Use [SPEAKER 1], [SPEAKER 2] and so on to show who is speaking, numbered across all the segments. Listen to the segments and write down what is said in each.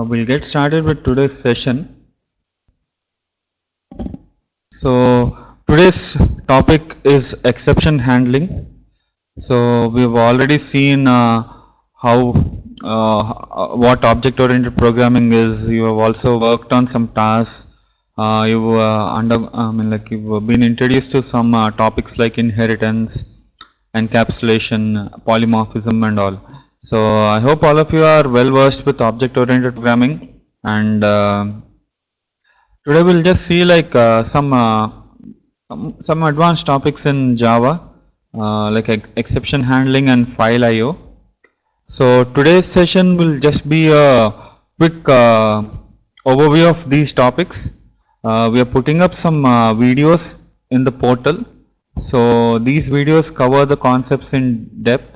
[SPEAKER 1] We'll get started with today's session. So today's topic is exception handling. So we've already seen how what object-oriented programming is. You have also worked on some tasks. You've been introduced to some topics like inheritance, encapsulation, polymorphism, and all. So I hope all of you are well versed with object-oriented programming, and today we'll just see like some advanced topics in Java, like exception handling and file I/O. So today's session will just be a quick overview of these topics. We are putting up some videos in the portal. So these videos cover the concepts in depth.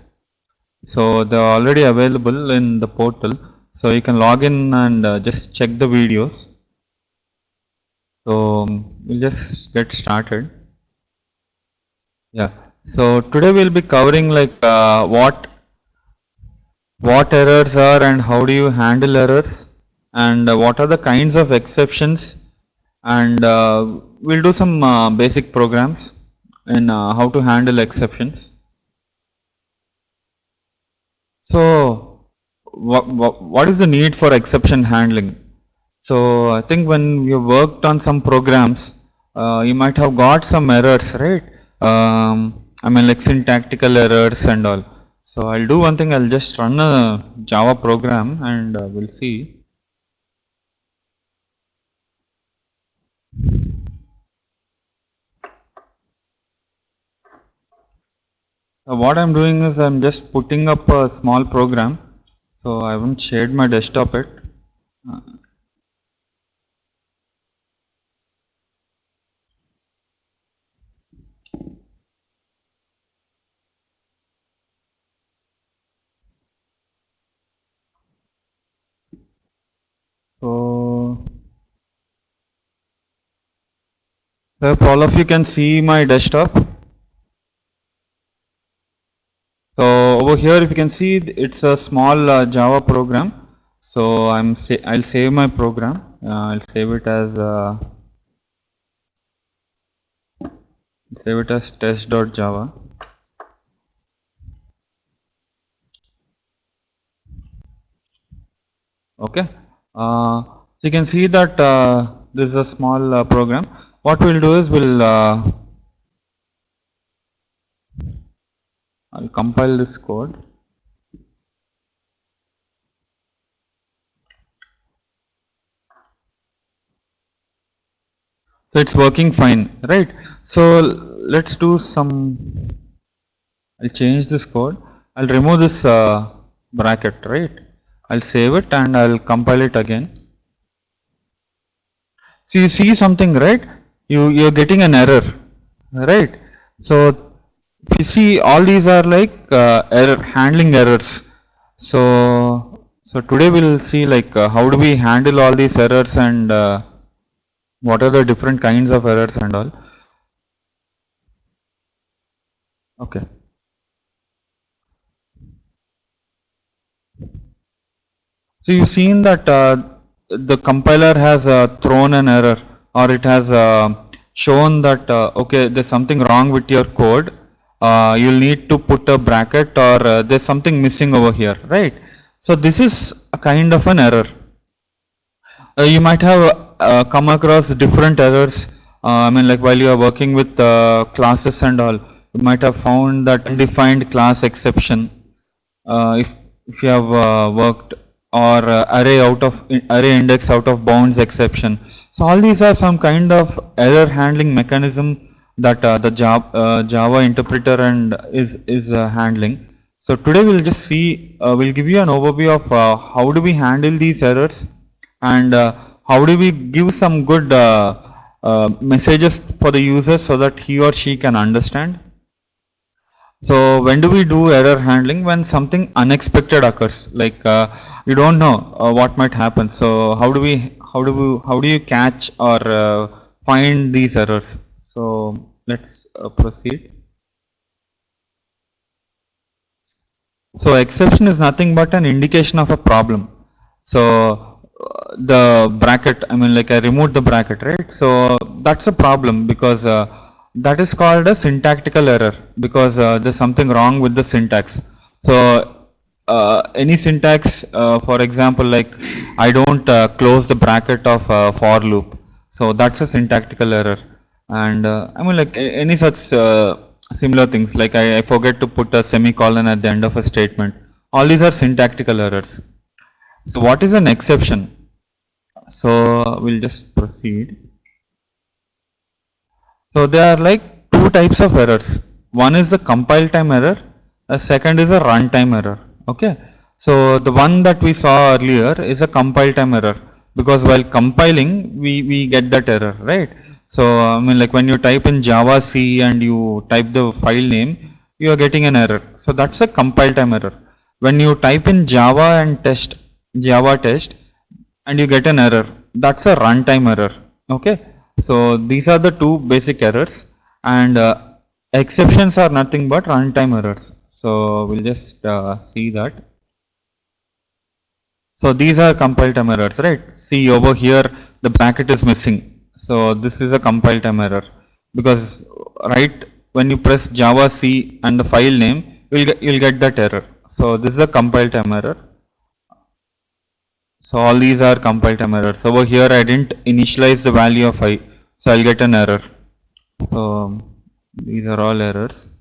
[SPEAKER 1] So they are already available in the portal. So you can log in and just check the videos. So we'll just get started. Yeah. So today we'll be covering like what errors are and how do you handle errors, and what are the kinds of exceptions, and we'll do some basic programs in how to handle exceptions. So what is the need for exception handling? So I think when you worked on some programs, you might have got some errors, right? Like syntactical errors and all. So I'll do one thing. I'll just run a Java program and we'll see. What I'm doing is I'm just putting up a small program. So I haven't shared my desktop yet. So if all of you can see my desktop. So over here, if you can see, it's a small Java program. So I'll save my program. I'll save it as test.java. Okay. So you can see that this is a small program. What we'll do is I'll compile this code. So it's working fine, right? So let's do some. I'll change this code. I'll remove this bracket, right? I'll save it and I'll compile it again. So you see something, right? You're getting an error, right? So if you see, all these are like error handling errors. So today we'll see like how do we handle all these errors, and what are the different kinds of errors and all. Okay. So you've seen that the compiler has thrown an error, or it has shown that okay, there's something wrong with your code. You'll need to put a bracket, or there's something missing over here, right? So this is a kind of an error. You might have come across different errors. Like while you are working with classes and all, you might have found that undefined class exception. If you have worked, or array index out of bounds exception. So all these are some kind of error handling mechanism that the Java interpreter and is handling. So today we'll just see, we'll give you an overview of how do we handle these errors, and how do we give some good messages for the user so that he or she can understand. So when do we do error handling? When something unexpected occurs, like you don't know what might happen. So how do you catch or find these errors? So let's proceed. So exception is nothing but an indication of a problem. So the bracket, I mean like I removed the bracket, right? So that's a problem because that is called a syntactical error because there's something wrong with the syntax. So any syntax, for example, like I don't close the bracket of for loop. So that's a syntactical error. And I mean like any such similar things like I forget to put a semicolon at the end of a statement. All these are syntactical errors. So what is an exception? So we'll just proceed. So there are like two types of errors. One is a compile time error, a second is a runtime error. Okay. So the one that we saw earlier is a compile time error because while compiling we get that error, right? So I mean like when you type in Java C and you type the file name, you are getting an error. So that's a compile time error. When you type in Java and test, Java test, and you get an error, that's a runtime error. Okay, so these are the two basic errors, and exceptions are nothing but runtime errors. So we'll just see that. So these are compile time errors, right? See over here the bracket is missing, so this is a compile time error because right when you press Java C and the file name, you'll get that error. So this is a compile time error. So all these are compile time errors. Over here I didn't initialize the value of I, so I'll get an error. So these are all errors.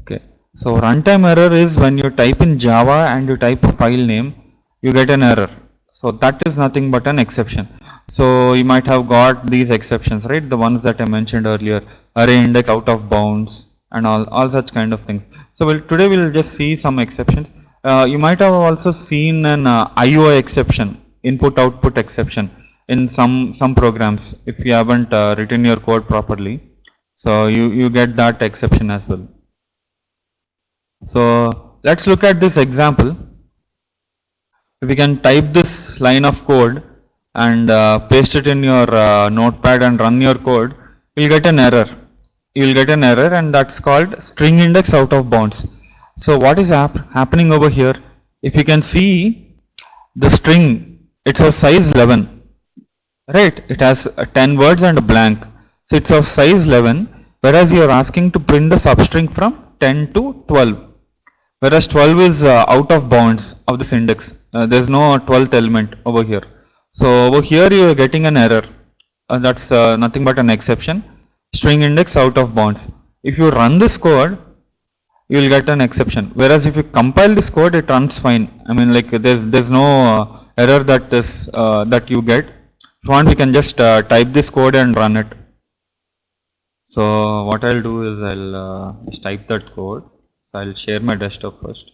[SPEAKER 1] Okay. So runtime error is when you type in Java and you type a file name, you get an error. So that is nothing but an exception. So you might have got these exceptions, right? The ones that I mentioned earlier, array index out of bounds and all such kind of things. So today we'll just see some exceptions. You might have also seen an IO exception, input output exception in some programs if you haven't written your code properly. So you get that exception as well. So let's look at this example. If you can type this line of code and paste it in your notepad and run your code, you'll get an error. You'll get an error, and that's called string index out of bounds. So what is happening over here? If you can see the string, it's of size 11, right? It has 10 words and a blank. So it's of size 11, whereas you are asking to print the substring from 10 to 12. Whereas 12 is out of bounds of this index. There is no 12th element over here. So over here you are getting an error. That's nothing but an exception. String index out of bounds. If you run this code, you will get an exception. Whereas if you compile this code, it runs fine. I mean, like there's no error that you get. If you want, we can just type this code and run it. So what I'll do is I'll just type that code. I'll share my desktop first.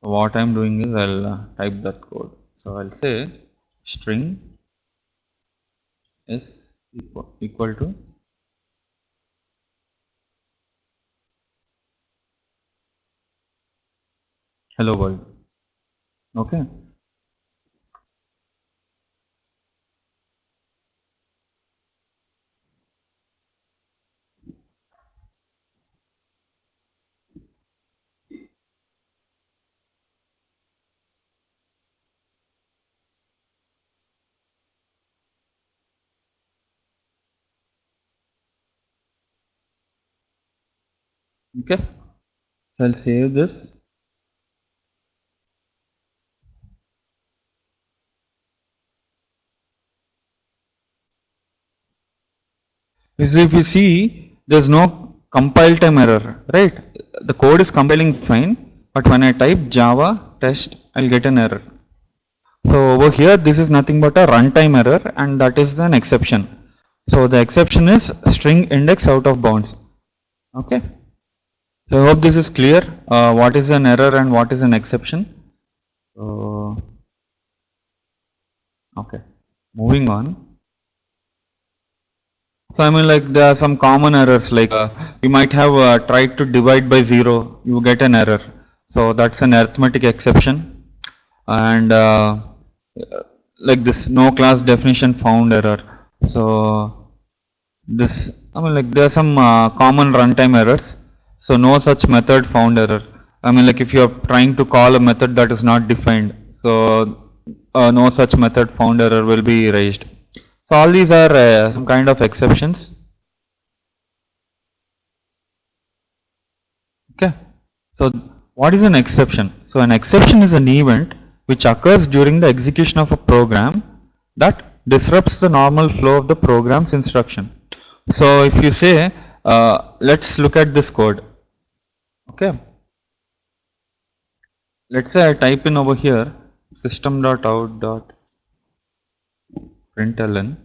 [SPEAKER 1] What I'm doing is I'll type that code. So I'll say string is equal to hello world. Okay. Okay. So I'll save this. If you see, there's no compile time error, right? The code is compiling fine, but when I type Java test, I'll get an error. So over here, this is nothing but a runtime error, and that is an exception. So the exception is string index out of bounds. Okay. So I hope this is clear. What is an error and what is an exception? Okay. Moving on. So I mean like there are some common errors like you might have tried to divide by 0, you get an error. So that's an arithmetic exception. And like this no class definition found error. So this, I mean like there are some common runtime errors. So no such method found error. I mean, like if you are trying to call a method that is not defined, so no such method found error will be raised. So all these are some kind of exceptions. Okay. So what is an exception? So an exception is an event which occurs during the execution of a program that disrupts the normal flow of the program's instruction. So if you say, let's look at this code. Okay. Let's say I type in over here system.out.println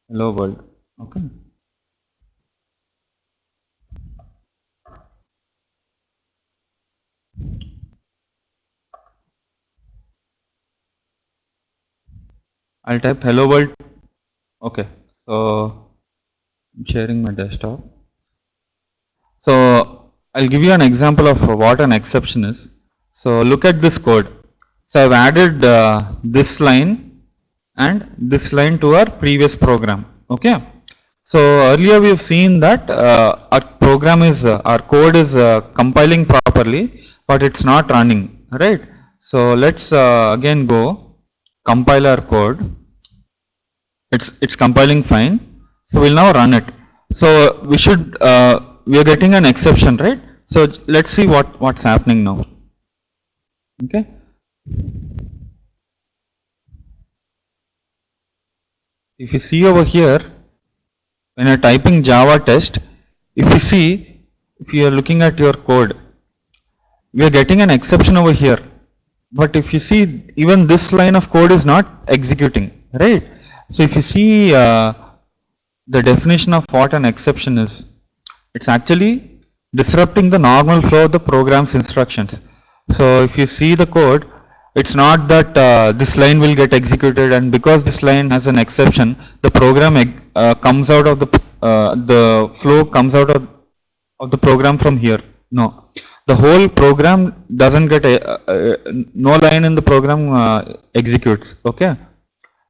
[SPEAKER 1] hello world. Okay. I'll type hello world. Okay. So I'm sharing my desktop. So I'll give you an example of what an exception is. So look at this code. So I've added this line and this line to our previous program. Okay. So earlier we have seen that our program is our code is compiling properly, but it's not running, right? So let's again go compile our code. It's compiling fine. So we'll now run it. So we should we are getting an exception, right? So let's see what's happening now. Okay. If you see over here, when you're typing Java test, if you see, if you are looking at your code, we are getting an exception over here. But if you see, even this line of code is not executing, right? So if you see the definition of what an exception is, it's actually disrupting the normal flow of the program's instructions. So if you see the code, it's not that this line will get executed, and because this line has an exception, the program comes out of the flow comes out of the program from here. No, the whole program doesn't get no line in the program executes. Okay.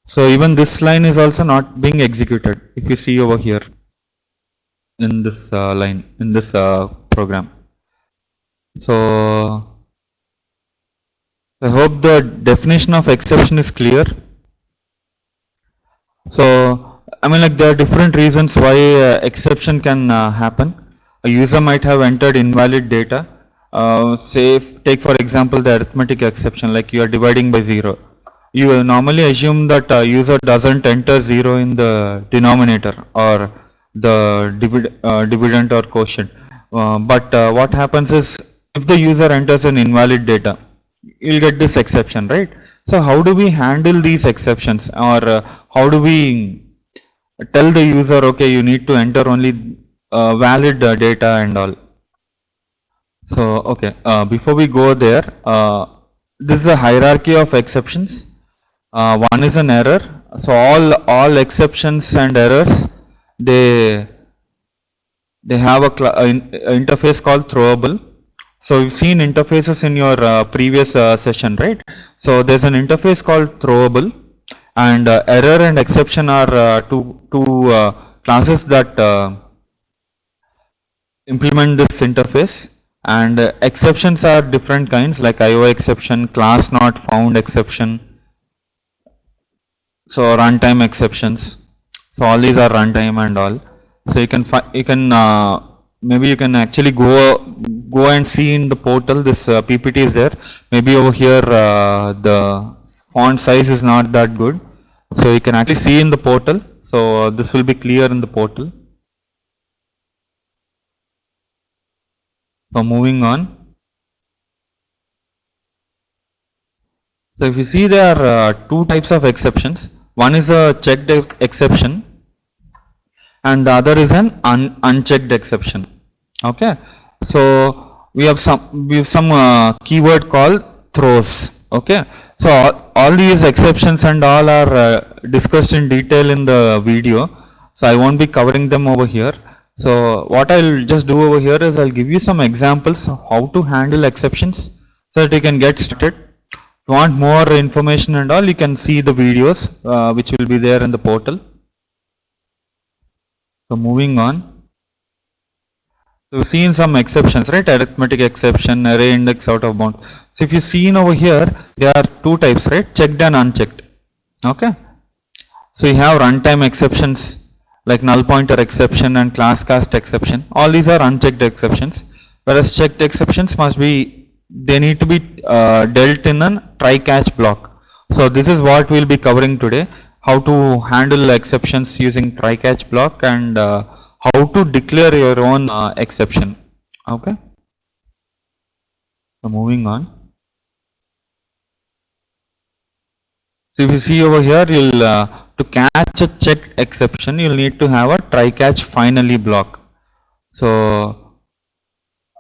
[SPEAKER 1] So even this line is also not being executed, if you see over here in this line, in this program. So I hope the definition of exception is clear. So I mean, like there are different reasons why exception can happen. A user might have entered invalid data. Say, take for example the arithmetic exception, like you are dividing by 0. You normally assume that user doesn't enter 0 in the denominator or the dividend or quotient. But what happens is, if the user enters an invalid data, you'll get this exception, right? So how do we handle these exceptions, or how do we tell the user, okay, you need to enter only valid data and all? So okay, before we go there, this is a hierarchy of exceptions. One is an error. So all exceptions and errors, they have a interface called throwable. So you've seen interfaces in your previous session, right? So there's an interface called throwable, and error and exception are two classes that implement this interface. And exceptions are different kinds, like IO exception, class not found exception, so runtime exceptions. So all these are runtime and all. So you can maybe you can actually go and see in the portal. This PPT is there. Maybe over here the font size is not that good, so you can actually see in the portal. So this will be clear in the portal. So moving on. So if you see, there are two types of exceptions. One is a checked exception, and the other is an unchecked exception. Okay. So we have some keyword called throws. Okay. So all these exceptions and all are discussed in detail in the video. So I won't be covering them over here. So what I'll just do over here is I'll give you some examples of how to handle exceptions so that you can get started. If you want more information and all, you can see the videos which will be there in the portal. So moving on. So we've seen some exceptions, right? Arithmetic exception, array index out of bound. So if you see in over here, there are two types, right? Checked and unchecked. Okay. So you have runtime exceptions like null pointer exception and class cast exception. All these are unchecked exceptions. Whereas checked exceptions must be, they need to be dealt in a try catch block. So this is what we'll be covering today. How to handle exceptions using try catch block and how to declare your own exception. Okay. So moving on. So if you see over here, you'll to catch a checked exception, you'll need to have a try catch finally block. So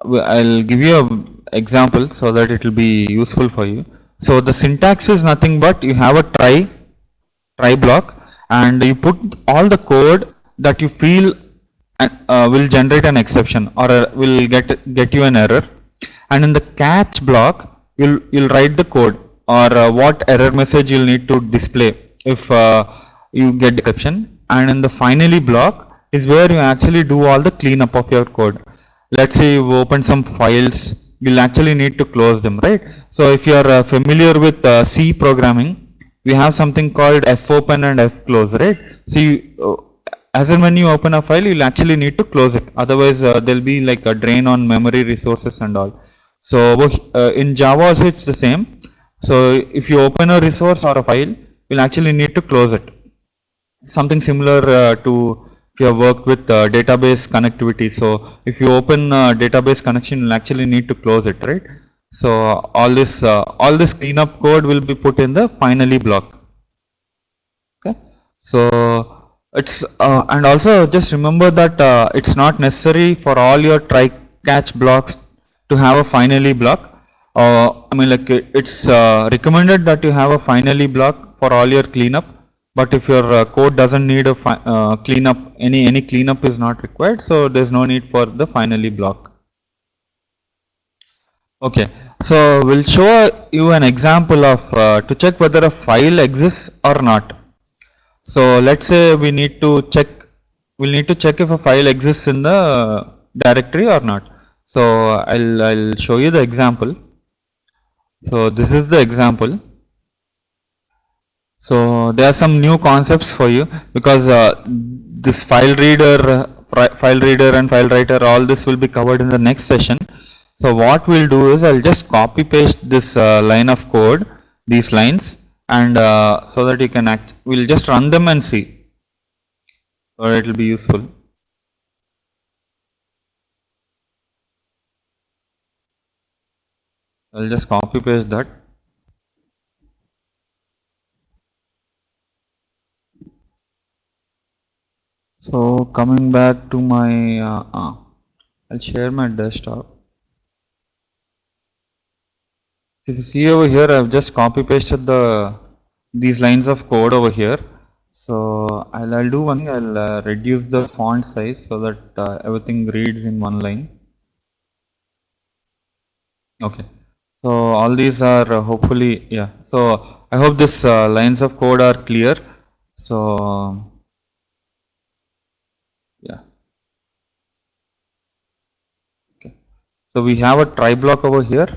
[SPEAKER 1] I'll give you an example so that it will be useful for you. So the syntax is nothing but you have a try block and you put all the code that you feel will generate an exception or will get you an error, and in the catch block you'll write the code or what error message you'll need to display if you get exception, and in the finally block is where you actually do all the cleanup of your code. Let's say you open some files, you'll actually need to close them, right? So if you are familiar with C programming, we have something called fopen and fclose, right? So you, as and when you open a file, you'll actually need to close it, otherwise there'll be like a drain on memory resources and all. So in Java also it's the same. So if you open a resource or a file, you'll actually need to close it. Something similar to if you have worked with database connectivity. So if you open database connection, you'll actually need to close it, right? So all this cleanup code will be put in the finally block. Okay. So it's and also just remember that it's not necessary for all your try catch blocks to have a finally block. I mean, like it's recommended that you have a finally block for all your cleanup, but if your code doesn't need a cleanup, any cleanup is not required, so there's no need for the finally block. Okay, so we'll show you an example of to check whether a file exists or not. So let's say we'll need to check if a file exists in the directory or not. So I'll show you the example. So this is the example. So there are some new concepts for you because this file reader and file writer, all this will be covered in the next session. So what we'll do is I'll just copy paste this line of code, these lines, and so that you can we'll just run them and see, or it will be useful. I'll just copy paste that. So coming back to my, I'll share my desktop. So if you see over here, I've just copy pasted these lines of code over here. So I'll do one thing. I'll reduce the font size so that everything reads in one line. Okay. So all these are hopefully, yeah. So I hope this lines of code are clear. So yeah. Okay. So we have a try block over here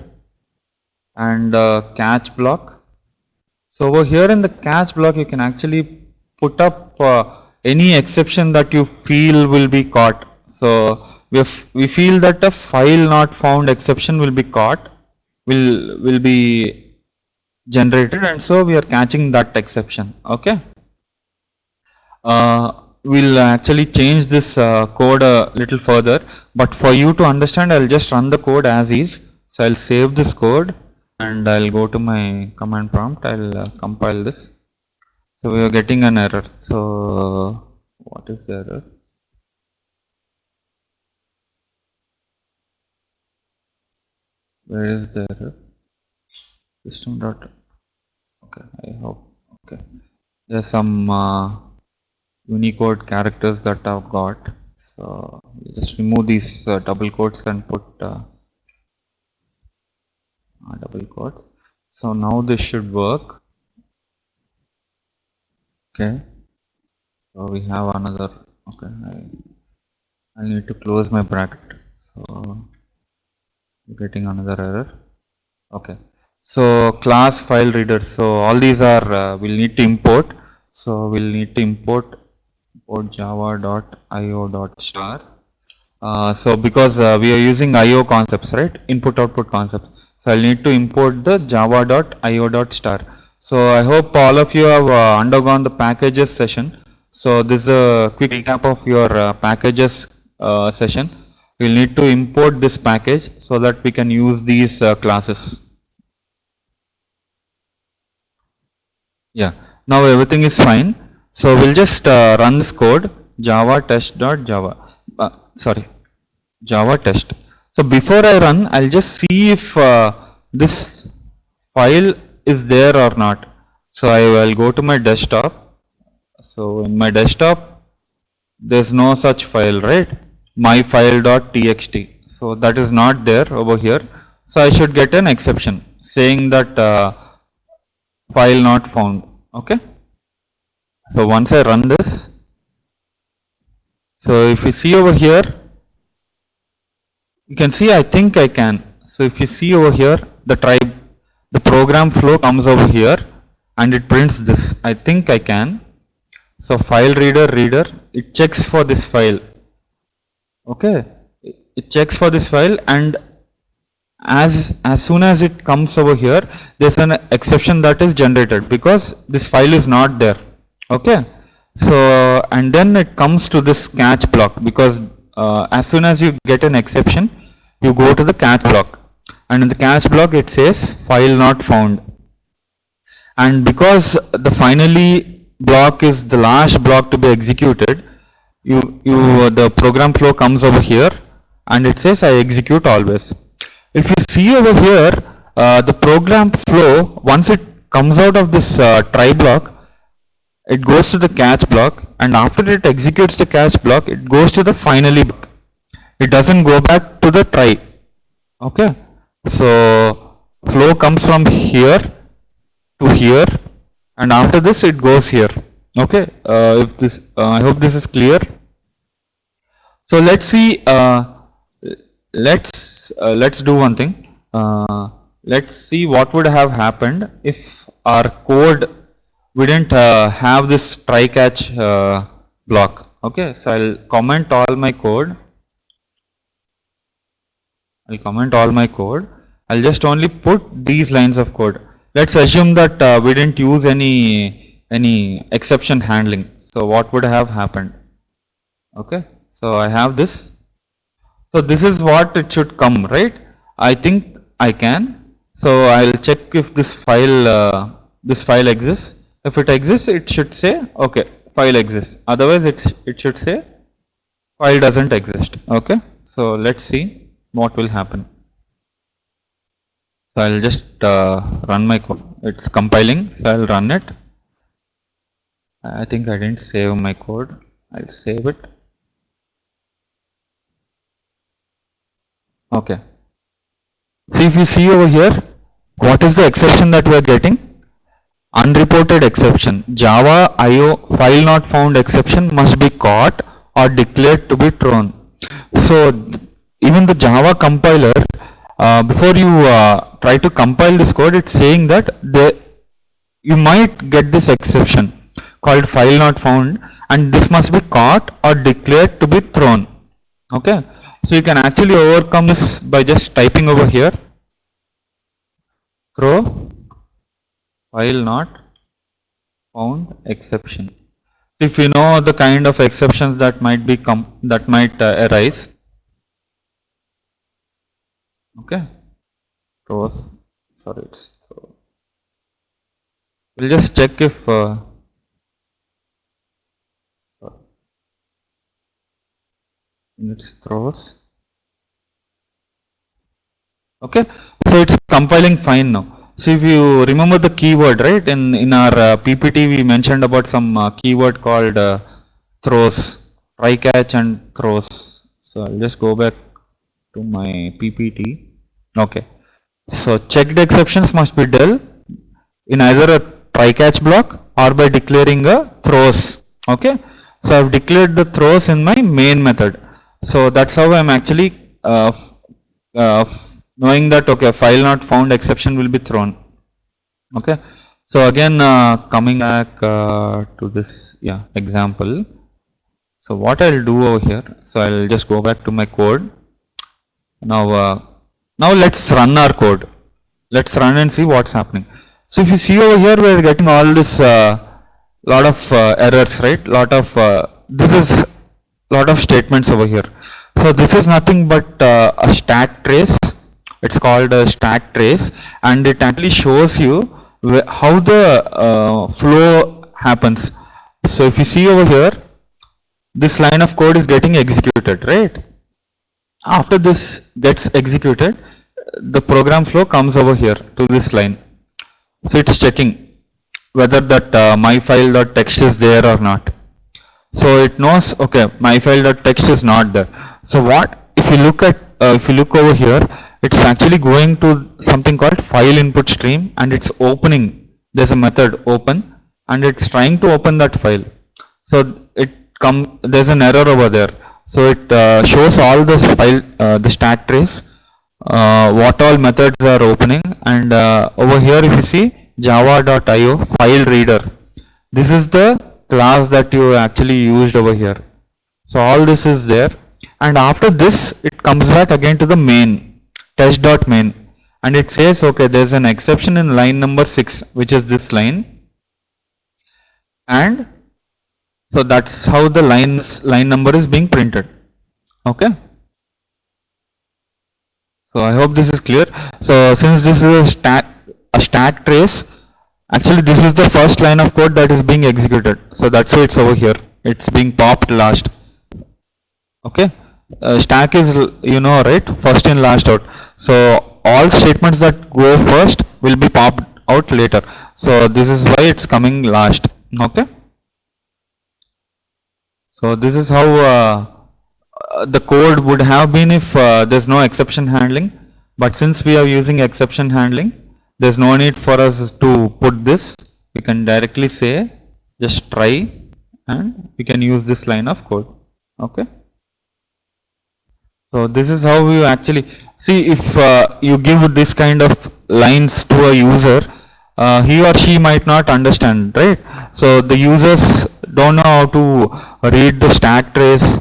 [SPEAKER 1] and catch block. So over here in the catch block, you can actually put up any exception that you feel will be caught. So we feel that a file not found exception will be caught, will be generated, and so we are catching that exception. Okay. We'll actually change this code a little further, but for you to understand, I'll just run the code as is. So I'll save this code and I'll go to my command prompt. I'll compile this. So we are getting an error. So what is the error? Where is the error? System dot. Okay, I hope. Okay, there's some Unicode characters that I've got. So just remove these double quotes and put double quotes. So now this should work. Okay. So we have another. Okay, I need to close my bracket. So getting another error. Okay. So class file reader. So all these are we'll need to import. So we'll need to import java.io.star. So because we are using IO concepts, right? Input output concepts. So I'll need to import the java.io.star. So I hope all of you have undergone the packages session. So this is a quick recap of your packages session. We'll need to import this package so that we can use these classes. Yeah, now everything is fine. So we'll just run this code java test.java. Sorry, Java test. So before I run, I'll just see if this file is there or not. So I will go to my desktop. So in my desktop, there's no such file, right? myfile.txt. So that is not there over here. So I should get an exception saying that file not found. Okay. So once I run this, so if you see over here, you can see I think I can. So if you see over here, the program flow comes over here and it prints this. I think I can. So file reader, it checks for this file. Okay. It checks for this file, and as soon as it comes over here, there's an exception that is generated because this file is not there. Okay. So and then it comes to this catch block because as soon as you get an exception, you go to the catch block, and in the catch block it says file not found. And because the finally block is the last block to be executed, the program flow comes over here and it says I execute always. If you see over here, the program flow, once it comes out of this try block, it goes to the catch block, and after it executes the catch block, it goes to the finally block. It doesn't go back to the try. Okay. So flow comes from here to here, and after this it goes here. Okay. If this, I hope this is clear. So let's see. Let's do one thing. Let's see what would have happened if our code we didn't have this try catch block. Okay, so I'll comment all my code. I'll just only put these lines of code. Let's assume that we didn't use any exception handling. So what would have happened? Okay, so I have this. So this is what it should come, right? I think I can. So I'll check if this file exists. If it exists, it should say okay, file exists. Otherwise, it should say file doesn't exist. Okay. So let's see what will happen. So I'll just run my code. It's compiling, so I'll run it. I think I didn't save my code. I'll save it. Okay. See, if you see over here, what is the exception that we are getting? Unreported exception. Java IO file not found exception must be caught or declared to be thrown. So even the Java compiler, before you try to compile this code, it's saying that you might get this exception called file not found, and this must be caught or declared to be thrown. Okay. So you can actually overcome this by just typing over here throw file not found exception. So if you know the kind of exceptions that might be arise. Okay. Throws. Sorry, it's throw. We'll just check if it's throws. Okay, so it's compiling fine now. So if you remember the keyword, right, in our PPT we mentioned about some keyword called throws, try catch and throws. So I'll just go back to my PPT. Okay, so checked exceptions must be dealt in either a try catch block or by declaring a throws. Okay, so I've declared the throws in my main method. So that's how I'm actually knowing that okay, file not found exception will be thrown. Okay, so again coming back to this example. So what I'll do over here, so I'll just go back to my code. Now let's run our code. Let's run and see what's happening. So if you see over here, we're getting all this lot of errors, right? This is lot of statements over here. So this is nothing but a stack trace. It's called a stack trace, and it actually shows you how the flow happens. So if you see over here, this line of code is getting executed, right? After this gets executed, the program flow comes over here to this line. So it's checking whether that myfile.txt is there or not. So it knows, okay, myfile.txt is not there. So what if you look at if you look over here, it's actually going to something called file input stream, and it's opening. There's a method open, and it's trying to open that file. So there's an error over there. So it shows all this file, the stack trace, what all methods are opening, and over here if you see java.io file reader, this is the class that you actually used over here. So all this is there, and after this it comes back again to the main test.main, and it says okay, there's an exception in line number 6, which is this line, and so that's how the line number is being printed. Okay, so I hope this is clear. So since this is a stack trace, actually this is the first line of code that is being executed, so that's why it's over here, it's being popped last. Okay, stack is, you know, right, first in last out. So all statements that go first will be popped out later, so this is why it's coming last. Okay, so this is how the code would have been if there's no exception handling, but since we are using exception handling, there's no need for us to put this. We can directly say just try, and we can use this line of code. Okay, so this is how you actually see, if you give this kind of lines to a user, he or she might not understand, right? So the users don't know how to read the stack trace,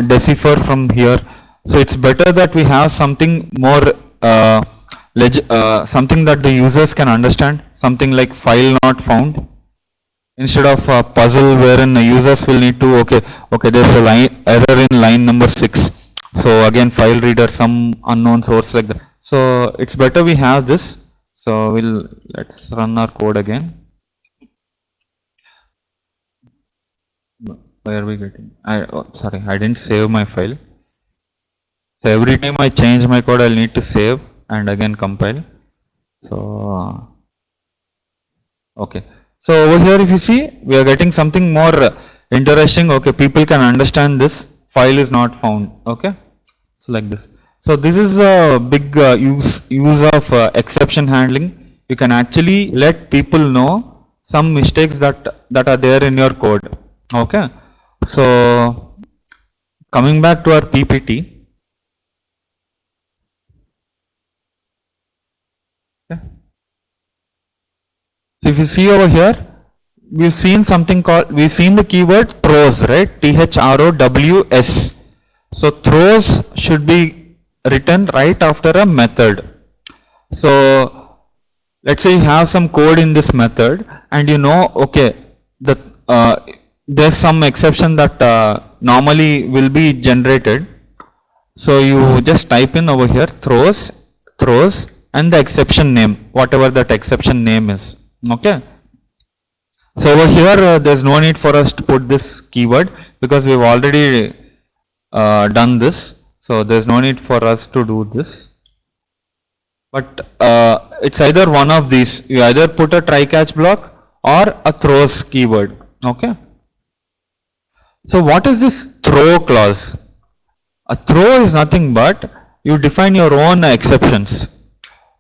[SPEAKER 1] decipher from here. So it's better that we have something more something that the users can understand, something like file not found, instead of a puzzle wherein the users will need to okay, there's a error in line number 6, so again file reader, some unknown source like that. So it's better we have this. So let's run our code again. Where are we getting? Sorry, I didn't save my file. So every time I change my code, I'll need to save and again compile. So okay, so over here if you see, we are getting something more interesting. Okay, people can understand this file is not found. Okay, so like this. So this is a big use of exception handling. You can actually let people know some mistakes that are there in your code. Okay, so coming back to our PPT. Okay. So if you see over here, we've seen the keyword throws, right? THROWS. So throws should be written right after a method. So let's say you have some code in this method, and you know, okay, there's some exception that normally will be generated. So you just type in over here throws, and the exception name, whatever that exception name is. Okay. So over here, there's no need for us to put this keyword because we've already done this. So there's no need for us to do this. But it's either one of these. You either put a try catch block or a throws keyword. Okay. So what is this throw clause? A throw is nothing but you define your own exceptions.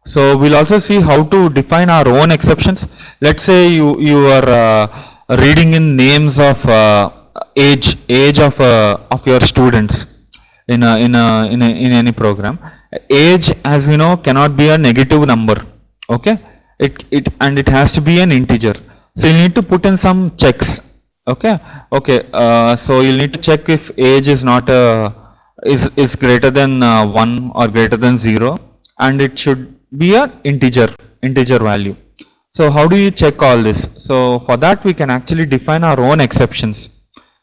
[SPEAKER 1] So we'll also see how to define our own exceptions. Let's say you are reading in names of age of your students. in any program. Age, as we know, cannot be a negative number. Okay, and it has to be an integer. So you need to put in some checks. Okay, okay. So you'll need to check if age is not a is greater than 1 or greater than 0, and it should be a integer value. So how do you check all this? So for that we can actually define our own exceptions.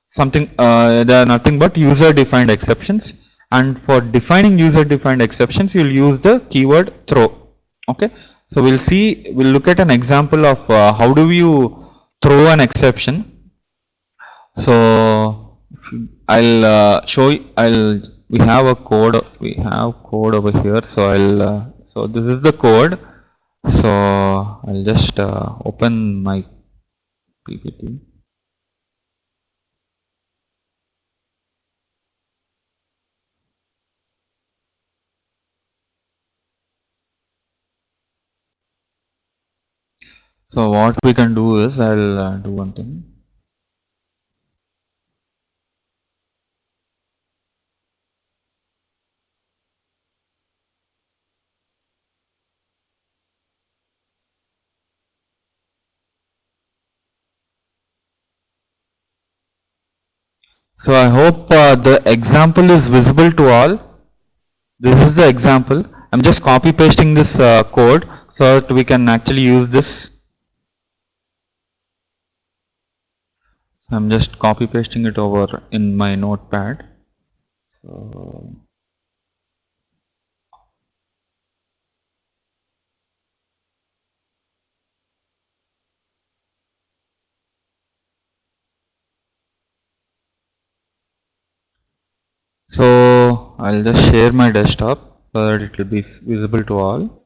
[SPEAKER 1] Something they are nothing but user defined exceptions, and for defining user defined exceptions you'll use the keyword throw. Okay, so we'll look at an example of how do you throw an exception. So I'll show you, we have code over here. So so this is the code. So I'll just open my PPT. So what we can do is I'll do one thing. So I hope the example is visible to all. This is the example. I'm just copy pasting this code so that we can actually use this. So I'm just copy pasting it over in my notepad. So I'll just share my desktop so that it will be visible to all.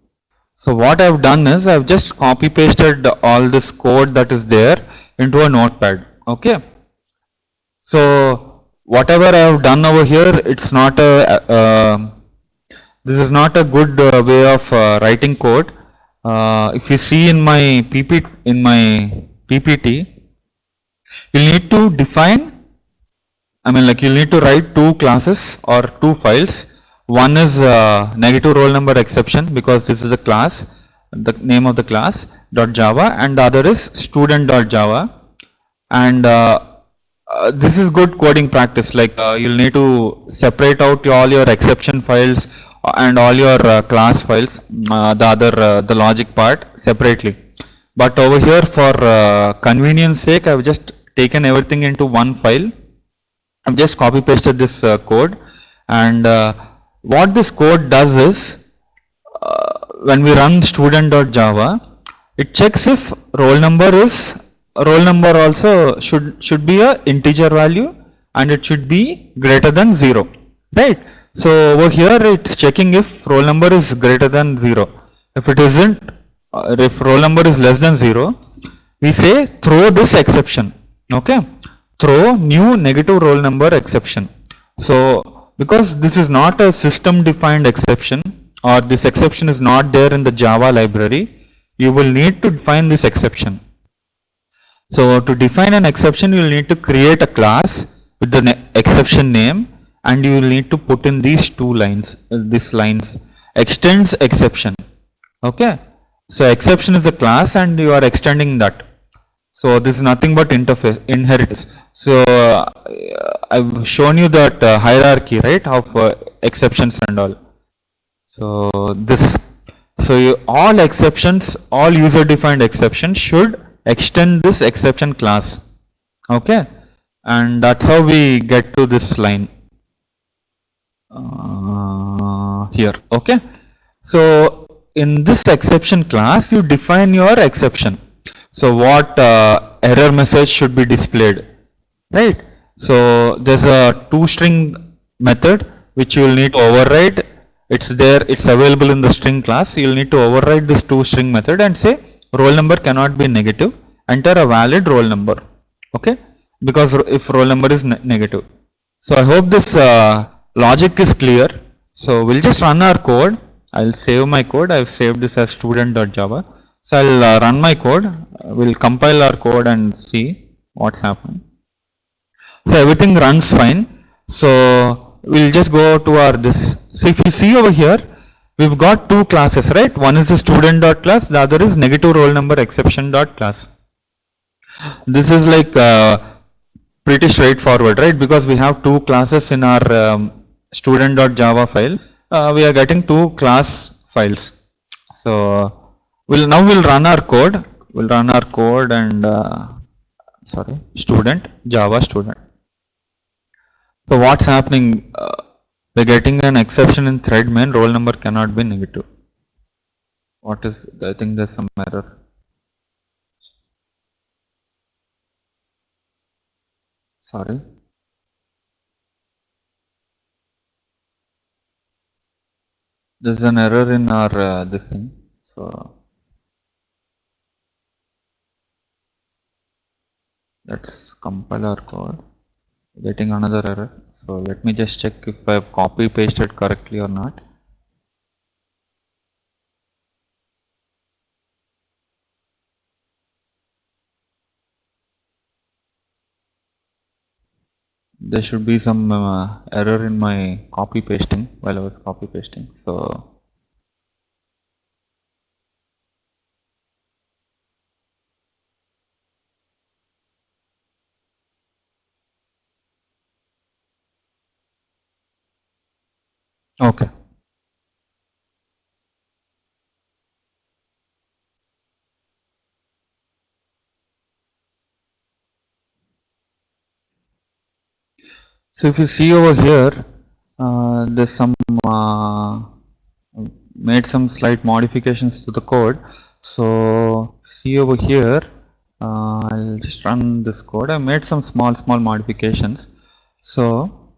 [SPEAKER 1] So what I've done is I've just copy pasted all this code that is there into a notepad. Okay. So whatever I have done over here, it's not this is not a good way of writing code. If you see in my PPT, you'll need to define. I mean, like you'll need to write two classes or two files. One is negative roll number exception, because this is a class, the name of the class .java, and the other is student.java. And this is good coding practice. Like you'll need to separate out all your exception files and all your class files, the logic part separately. But over here, for convenience sake, I've just taken everything into one file. I've just copy pasted this code, and what this code does is when we run student.java, it checks if roll number also should be a integer value, and it should be greater than 0, right? So over here it's checking if roll number is greater than 0. If it isn't, if roll number is less than 0, we say throw this exception. Okay, throw new negative roll number exception. So because this is not a system defined exception, or this exception is not there in the Java library, you will need to define this exception. So to define an exception, you will need to create a class with the exception name, and you will need to put in these two lines, these lines extends exception. Okay, so exception is a class and you are extending that. So this is nothing but inheritance. So I've shown you that hierarchy, right, of exceptions and all. So all exceptions, all user defined exceptions should extend this exception class. Okay, and that's how we get to this line here. Okay, so in this exception class, you define your exception. So what error message should be displayed, right? So there's a toString method which you will need to override. It's there, it's available in the string class. You'll need to override this toString method and say roll number cannot be negative, enter a valid roll number. Okay, because if roll number is negative. So I hope this logic is clear. So we'll just run our code. I'll save my code. I've saved this as student.java. So I'll run my code. We'll compile our code and see what's happening. So everything runs fine. So we'll just go to our this. So if you see over here, we've got two classes, right? One is the student dot class, the other is negative roll number exception dot class. This is like pretty straightforward, right? Because we have two classes in our student.java file. We are getting two class files. So we'll run our code. We'll run our code and sorry, student Java student. So what's happening? We're getting an exception in thread main. Roll number cannot be negative. What is? I think there's some error. Sorry. There's an error in our this thing. So let's compile our code. Getting another error. So let me just check if I have copy pasted correctly or not. There should be some error in my copy pasting while I was copy pasting. So okay. So if you see over here, there's some made some slight modifications to the code. So see over here, I'll just run this code. I made some small modifications. So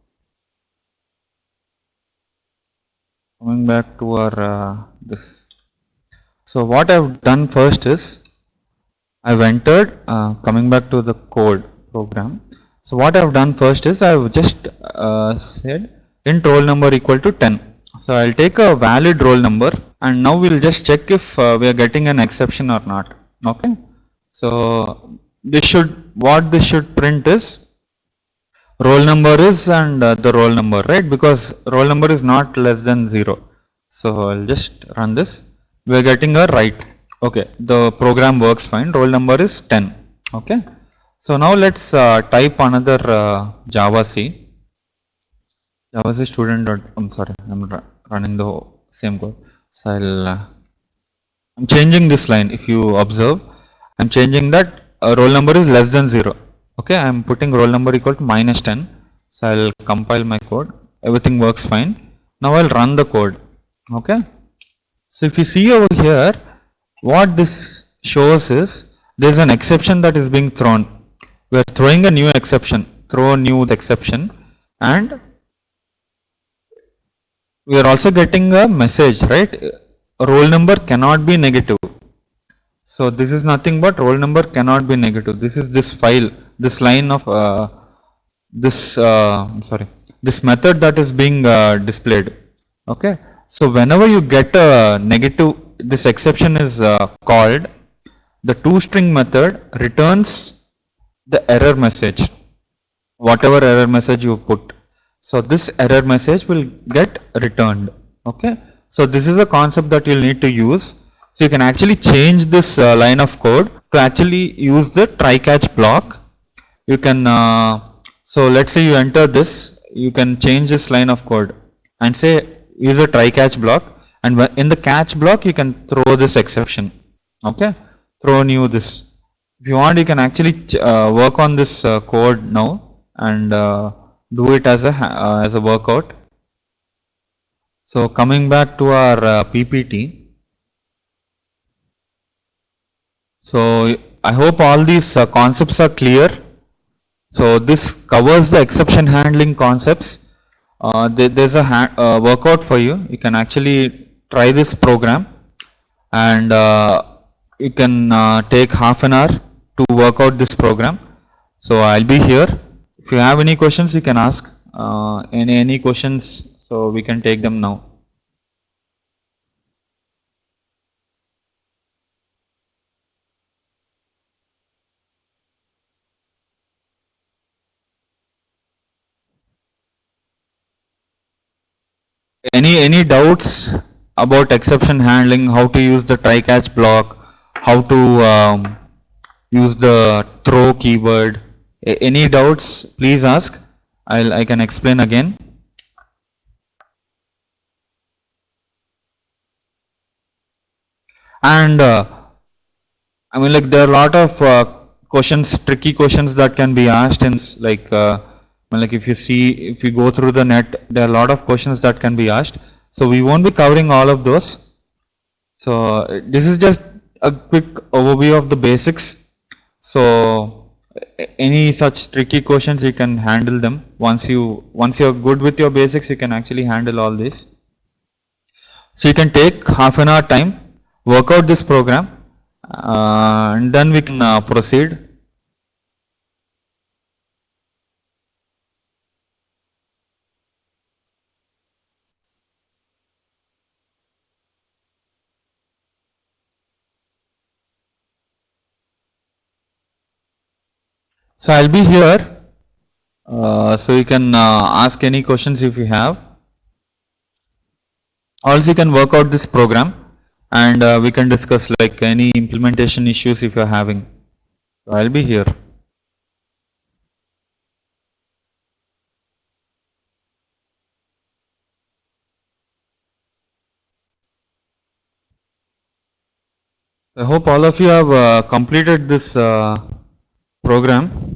[SPEAKER 1] coming back to our this. So what I've done first is I've entered coming back to the code program. So what I've done first is I've just said int roll number equal to 10. So I'll take a valid roll number and now we'll just check if we are getting an exception or not. Okay. So what this should print is roll number is and the roll number, right? Because roll number is not less than 0. So I'll just run this. We're getting a right. Okay, the program works fine. Roll number is 10. Okay, so now let's type another Java C. Java C student dot, I'm sorry, I'm running the same code. So I'm changing this line. If you observe, I'm changing that roll number is less than 0. Okay, I'm putting roll number equal to minus 10. So I'll compile my code. Everything works fine. Now I'll run the code. Okay. So if you see over here, what this shows is there's an exception that is being thrown. We are throwing a new exception. Throw a new exception, and we are also getting a message, right? Roll number cannot be negative. So this is nothing but roll number cannot be negative. This is this file, this line of sorry, this method that is being displayed. Okay. So whenever you get a negative, this exception is called, the toString method returns the error message, whatever error message you put. So this error message will get returned. Okay. So this is a concept that you'll need to use. So you can actually change this line of code to actually use the try catch block. You can so let's say you enter this, you can change this line of code and say use a try catch block, and in the catch block you can throw this exception. Okay, throw new this. If you want, you can actually work on this code now and do it as a workout. So coming back to our PPT. So I hope all these concepts are clear. So this covers the exception handling concepts. There's a workout for you. You can actually try this program, and you can take half an hour to work out this program. So I'll be here. If you have any questions, you can ask. Any questions? So we can take them now. any doubts about exception handling, how to use the try catch block, how to use the throw keyword? Any doubts, please ask. I can explain again. And I mean, like there are a lot of questions, tricky questions that can be asked in like, I mean, like if you see, if you go through the net, there are a lot of questions that can be asked. So we won't be covering all of those. So this is just a quick overview of the basics. So any such tricky questions, you can handle them. Once you're good with your basics, you can actually handle all this. So you can take half an hour time, work out this program, and then we can proceed. So I'll be here, so you can ask any questions if you have. Also, you can work out this program, and we can discuss like any implementation issues if you're having. So I'll be here. I hope all of you have completed this program.